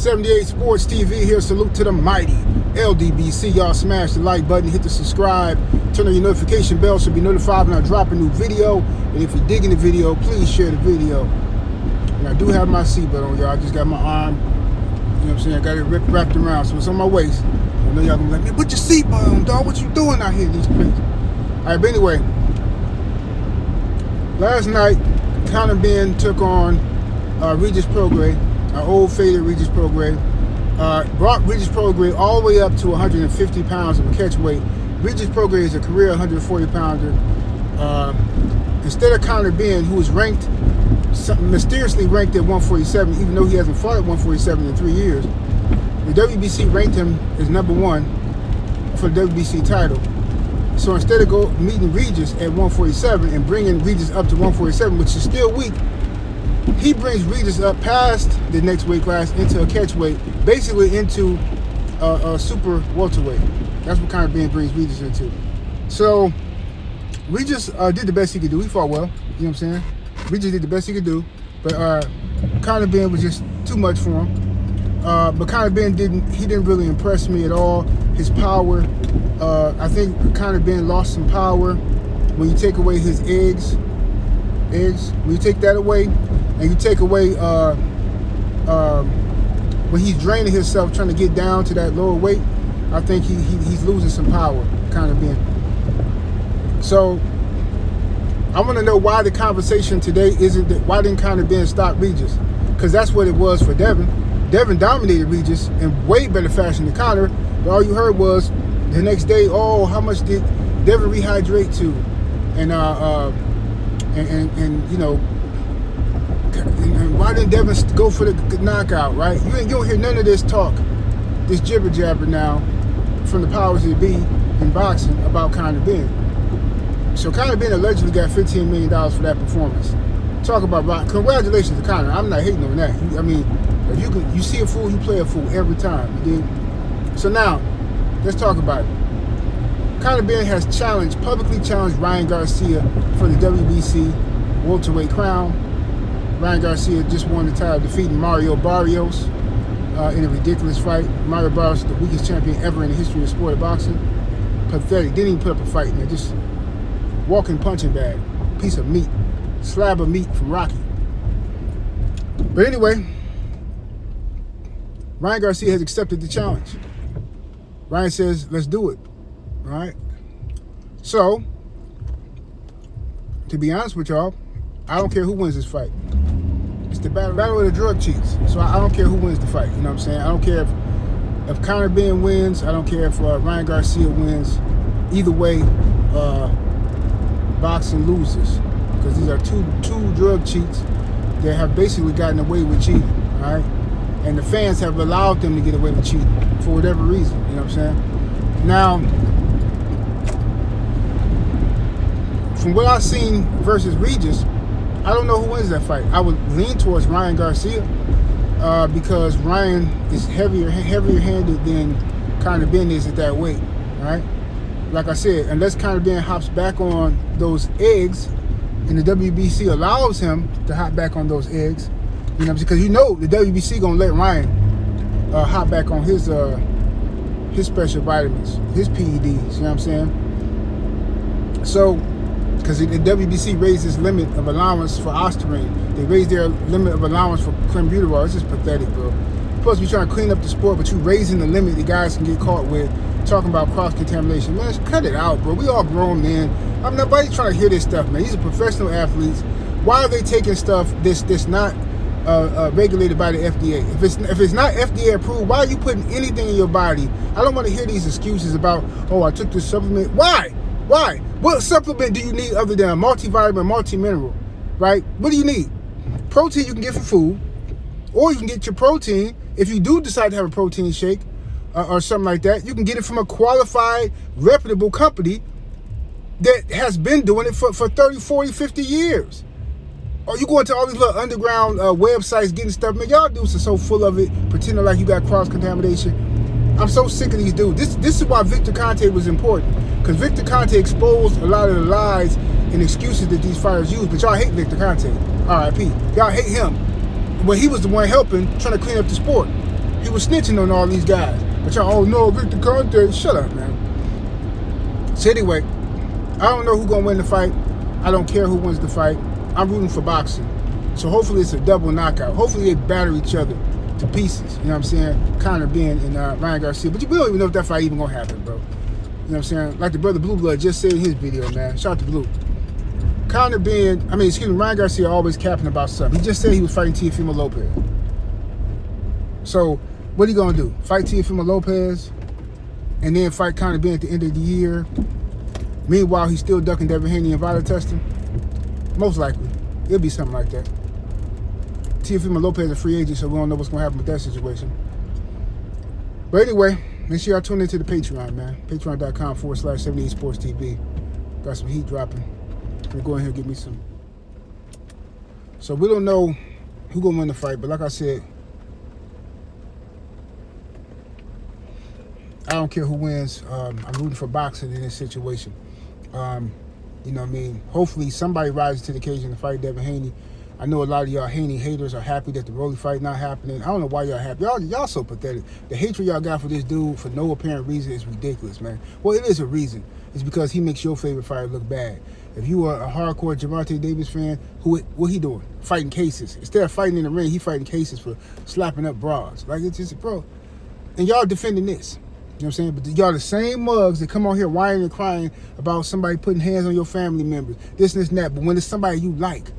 78 Sports TV here. Salute to the mighty LDBC. Y'all smash the like button, hit the subscribe, turn on your notification bell so you'll be notified when I drop a new video. And if you're digging the video, please share the video. And I do have my seatbelt on, y'all. I just got my arm, you know what I'm saying? I got it wrapped around, so it's on my waist. I know y'all gonna be like, man, put your seatbelt on, dog. What you doing out here in these streets? All right, but anyway, last night, Conor Benn took on Regis Prograis, our old faded Regis Prograis. Brought Regis Prograis all the way up to 150 pounds of a catch weight. Regis Prograis is a career 140 pounder. Instead of Conor Benn, who was ranked, mysteriously ranked at 147, even though he hasn't fought at 147 in 3 years, the WBC ranked him as number one for the WBC title. So instead of meeting Regis at 147 and bringing Regis up to 147, which is still weak, he brings Regis up past the next weight class into a catch weight, basically into a super welterweight. That's what Conor Benn brings Regis into. So Regis did the best he could do. He fought well, you know what I'm saying? Regis did the best he could do, but Conor Benn was just too much for him. But Conor Benn didn't really impress me at all. His power, I think Conor Benn lost some power when you take away his eggs. When you take that away, and you take away when he's draining himself trying to get down to that lower weight, I think he's losing some power, Conor Benn. So I want to know why the conversation today isn't that why didn't Conor Benn stop Regis? Because that's what it was for Devin. Devin dominated Regis in way better fashion than Conor, but all you heard was the next day, oh, how much did Devin rehydrate to? And you know, and why didn't Devin go for the knockout, right? You don't hear none of this talk, this jibber jabber now from the powers that be in boxing about Conor Benn. So Conor Benn allegedly got $15 million for that performance. Talk about rock. Congratulations to Conor. I'm not hating on that. I mean, if you see a fool, you play a fool every time. You dig? So now, let's talk about it. Conor Benn has publicly challenged Ryan Garcia for the WBC welterweight crown. Ryan Garcia just won the title, defeating Mario Barrios in a ridiculous fight. Mario Barrios is the weakest champion ever in the history of the sport of boxing. Pathetic. Didn't even put up a fight, man. Just walking punching bag. Piece of meat. Slab of meat from Rocky. But anyway, Ryan Garcia has accepted the challenge. Ryan says, let's do it. All right? So, to be honest with y'all, I don't care who wins this fight. It's the battle of the drug cheats. So I don't care who wins the fight. You know what I'm saying? I don't care if Conor Benn wins. I don't care if Ryan Garcia wins. Either way, boxing loses. Because these are two drug cheats that have basically gotten away with cheating. All right? And the fans have allowed them to get away with cheating for whatever reason. You know what I'm saying? Now, from what I've seen versus Regis, I don't know who wins that fight. I would lean towards Ryan Garcia because Ryan is heavier handed than Conor Benn is at that weight. Right? Like I said, unless Conor Benn hops back on those eggs, and the WBC allows him to hop back on those eggs, you know, because you know the WBC gonna let Ryan hop back on his special vitamins, his PEDs. You know what I'm saying? So, because the WBC raised its limit of allowance for Ostarine, they raised their limit of allowance for clenbuterol. It's just pathetic, bro. You're supposed to be trying to clean up the sport, but you raising the limit the guys can get caught with. Talking about cross-contamination. Man, cut it out, bro. We all grown men. Nobody's trying to hear this stuff, man. These are professional athletes. Why are they taking stuff that's not regulated by the FDA? If it's not FDA approved, why are you putting anything in your body? I don't want to hear these excuses about, oh, I took this supplement. Why? What supplement do you need other than a multivitamin, multi-mineral, right? What do you need? Protein you can get from food, or you can get your protein, if you do decide to have a protein shake, or something like that, you can get it from a qualified, reputable company that has been doing it for 30, 40, 50 years. Or you go into all these little underground websites getting stuff. Man, y'all dudes are so full of it, pretending like you got cross-contamination. I'm so sick of these dudes. This is why Victor Conte was important. Because Victor Conte exposed a lot of the lies and excuses that these fighters use. But y'all hate Victor Conte. R.I.P. Y'all hate him. When he was the one helping, trying to clean up the sport. He was snitching on all these guys. But y'all, oh no, Victor Conte. Shut up, man. So anyway, I don't know who's going to win the fight. I don't care who wins the fight. I'm rooting for boxing. So hopefully it's a double knockout. Hopefully they batter each other to pieces. You know what I'm saying? Conor Benn and Ryan Garcia. But we don't even know if that fight even going to happen, bro. You know what I'm saying? Like the brother Blue Blood just said in his video, man. Shout out to Blue. Ryan Garcia always capping about something. He just said he was fighting Teofimo Lopez. So what he going to do? Fight Teofimo Lopez and then fight Conor Benn at the end of the year? Meanwhile, he's still ducking Devin Haney and violent testing? Most likely. It'll be something like that. Teofimo Lopez is a free agent, so we don't know what's going to happen with that situation. But anyway, make sure y'all tune into the Patreon, man. Patreon.com/78sportstv. Got some heat dropping. I'm going to go in here and get me some. So we don't know who's going to win the fight, but like I said, I don't care who wins. I'm rooting for boxing in this situation. You know what I mean? Hopefully somebody rises to the occasion to fight Devin Haney. I know a lot of y'all Haney haters are happy that the Rolly fight not happening. I don't know why y'all happy. Y'all so pathetic. The hatred y'all got for this dude for no apparent reason is ridiculous, man. Well, it is a reason. It's because he makes your favorite fighter look bad. If you are a hardcore Gervonta Davis fan, what he doing? Fighting cases. Instead of fighting in the ring, he fighting cases for slapping up broads. Like, it's just, bro. And y'all defending this. You know what I'm saying? But y'all the same mugs that come on here whining and crying about somebody putting hands on your family members, this and this and that. But when it's somebody you like,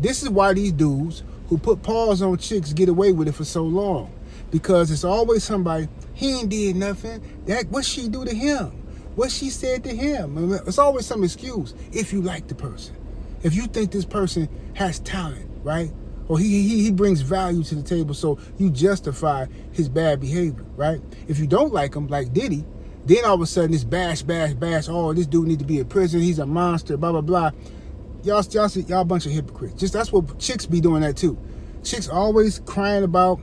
this is why these dudes who put paws on chicks get away with it for so long. Because it's always somebody, he ain't did nothing. What she do to him? What she said to him? It's always some excuse if you like the person. If you think this person has talent, right? Or he brings value to the table, so you justify his bad behavior, right? If you don't like him, like Diddy, then all of a sudden it's bash. Oh, this dude need to be in prison. He's a monster. Blah blah blah. Y'all a bunch of hypocrites. That's what chicks be doing that too. Chicks always crying about,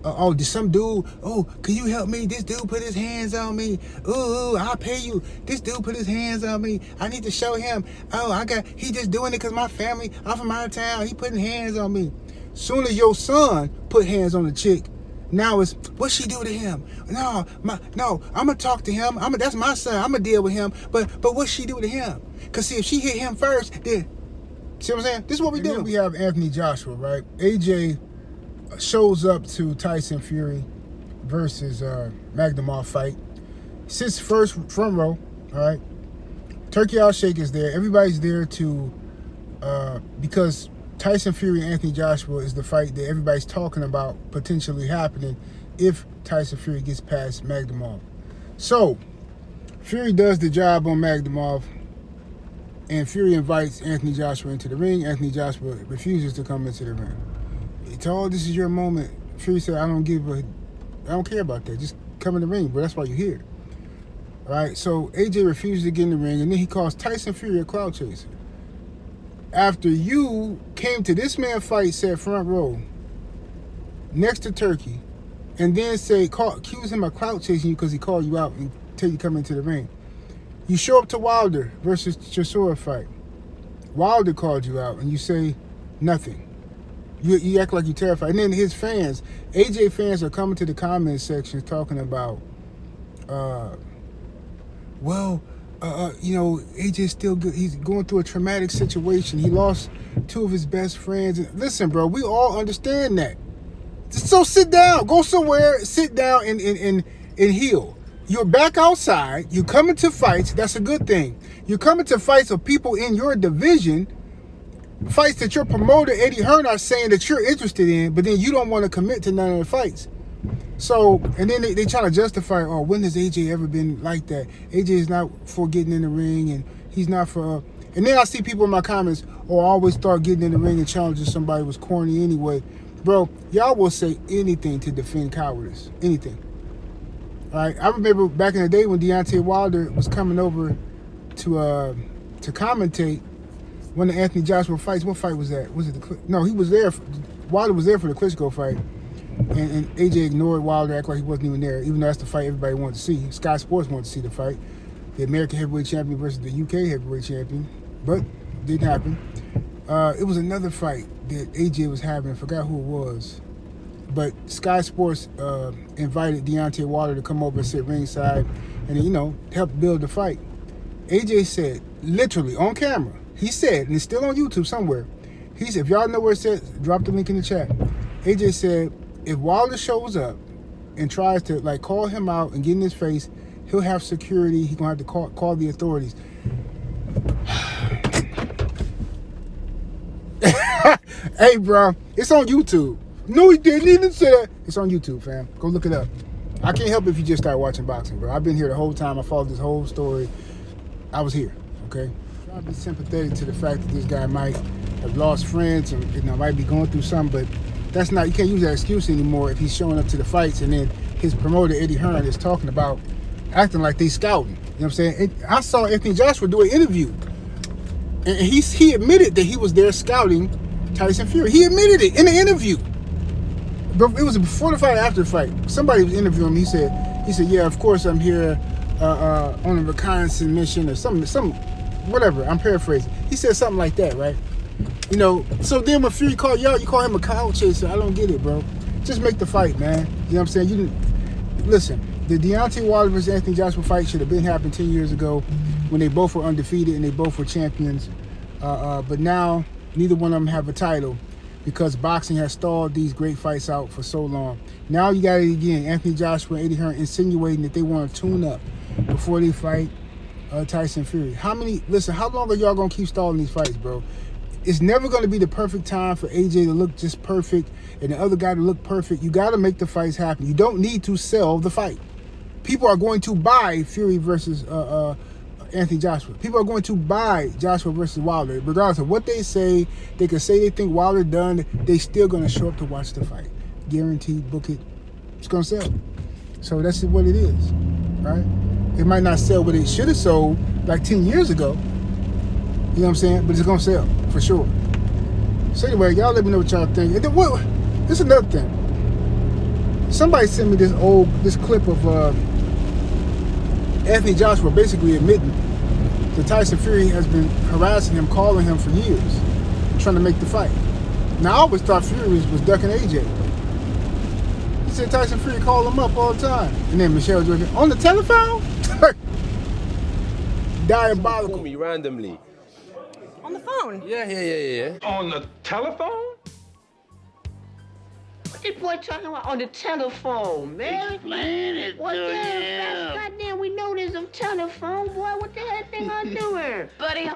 oh, did some dude? Oh, can you help me? This dude put his hands on me. Ooh, I'll pay you. This dude put his hands on me. I need to show him. Oh, he just doing it because my family. I'm from out of town. He putting hands on me. Soon as your son put hands on the chick, now it's what she do to him. No, I'm gonna talk to him. That's my son. I'm gonna deal with him. But what she do to him? Cause see, if she hit him first, then see what I'm saying? This is what we do. We have Anthony Joshua, right? AJ shows up to Tyson Fury versus Magdamov fight. Sits first front row, all right? Turkey Al Sheikh is there. Everybody's there to because Tyson Fury and Anthony Joshua is the fight that everybody's talking about potentially happening if Tyson Fury gets past Magdamov. So, Fury does the job on Magdamov, and Fury invites Anthony Joshua into the ring. Anthony Joshua refuses to come into the ring. He told, this is your moment. Fury said, I don't care about that. Just come in the ring, bro. That's why you're here. All right, so AJ refuses to get in the ring, and then he calls Tyson Fury a crowd chaser. After you came to this man fight, said front row, next to Turkey, and then accuse him of crowd chasing you because he called you out until you come into the ring. You show up to Wilder versus Chisora fight. Wilder called you out, and you say nothing. You act like you're terrified. And then his fans, AJ fans, are coming to the comment section talking about, AJ's still good. He's going through a traumatic situation. He lost two of his best friends. Listen, bro, we all understand that. So sit down. Go somewhere, sit down and heal. You're back outside. You're coming to fights. That's a good thing. You're coming to fights of people in your division, fights that your promoter, Eddie Hearn, are saying that you're interested in, but then you don't want to commit to none of the fights. So, and then they try to justify, oh, when has AJ ever been like that? AJ is not for getting in the ring, and he's not for... And then I see people in my comments, oh, I always thought getting in the ring and challenging somebody was corny anyway. Bro, y'all will say anything to defend cowardice. Anything. All right? I remember back in the day when Deontay Wilder was coming over to commentate one of Anthony Joshua fights. What fight was that? Was it he was there. Wilder was there for the Klitschko fight. And AJ ignored Wilder, acted like he wasn't even there, even though that's the fight everybody wanted to see. Sky Sports wanted to see the fight. The American heavyweight champion versus the UK heavyweight champion. But it didn't happen. It was another fight that AJ was having. I forgot who it was. But Sky Sports invited Deontay Wilder to come over and sit ringside and, help build the fight. AJ said, literally on camera, he said, and it's still on YouTube somewhere, he said, if y'all know where it says, drop the link in the chat. AJ said, if Wilder shows up and tries to call him out and get in his face, he'll have security. He's going to have to call the authorities. Hey, bro, it's on YouTube. No, he didn't even say that. It's on YouTube, fam. Go look it up. I can't help it if you just start watching boxing, bro. I've been here the whole time. I followed this whole story. I was here, okay? I'll be sympathetic to the fact that this guy might have lost friends and might be going through something, but that's not, you can't use that excuse anymore if he's showing up to the fights and then his promoter, Eddie Hearn, is talking about acting like they scouting. You know what I'm saying? I saw Anthony Joshua do an interview, and he admitted that he was there scouting Tyson Fury. He admitted it in the interview. But it was before the fight, after the fight. Somebody was interviewing him. He said, yeah, of course I'm here on a reconnaissance mission or some whatever. I'm paraphrasing. He said something like that, right? So then when Fury called you out, you call him a cow chaser. I don't get it, bro. Just make the fight, man. You know what I'm saying? Listen, the Deontay Wilder versus Anthony Joshua fight should have been happened 10 years ago when they both were undefeated and they both were champions. But now neither one of them have a title because boxing has stalled these great fights out for so long. Now you got it again. Anthony Joshua and Eddie Hearn insinuating that they want to tune up before they fight Tyson Fury. How long are y'all going to keep stalling these fights, bro? It's never going to be the perfect time for AJ to look just perfect and the other guy to look perfect. You got to make the fights happen. You don't need to sell the fight. People are going to buy Fury versus Anthony Joshua. People are going to buy Joshua versus Wilder. Regardless of what they say, they can say they think Wilder done. They still going to show up to watch the fight. Guaranteed, book it. It's going to sell. So that's what it is, right? It might not sell what it should have sold like 10 years ago. You know what I'm saying? But it's going to sell, for sure. So anyway, y'all let me know what y'all think. And then this is another thing. Somebody sent me this clip of Anthony Joshua basically admitting that Tyson Fury has been harassing him, calling him for years, trying to make the fight. Now, I always thought Fury was ducking AJ. He said Tyson Fury called him up all the time. And then Michelle Jordan, on the telephone? Diabolical. Call me randomly. On the phone? Yeah. On the telephone? What this boy talking about on the telephone, man? Explain it What to the him. hell? Goddamn, we know there's a telephone, boy. What the hell they gonna do here? Buddy,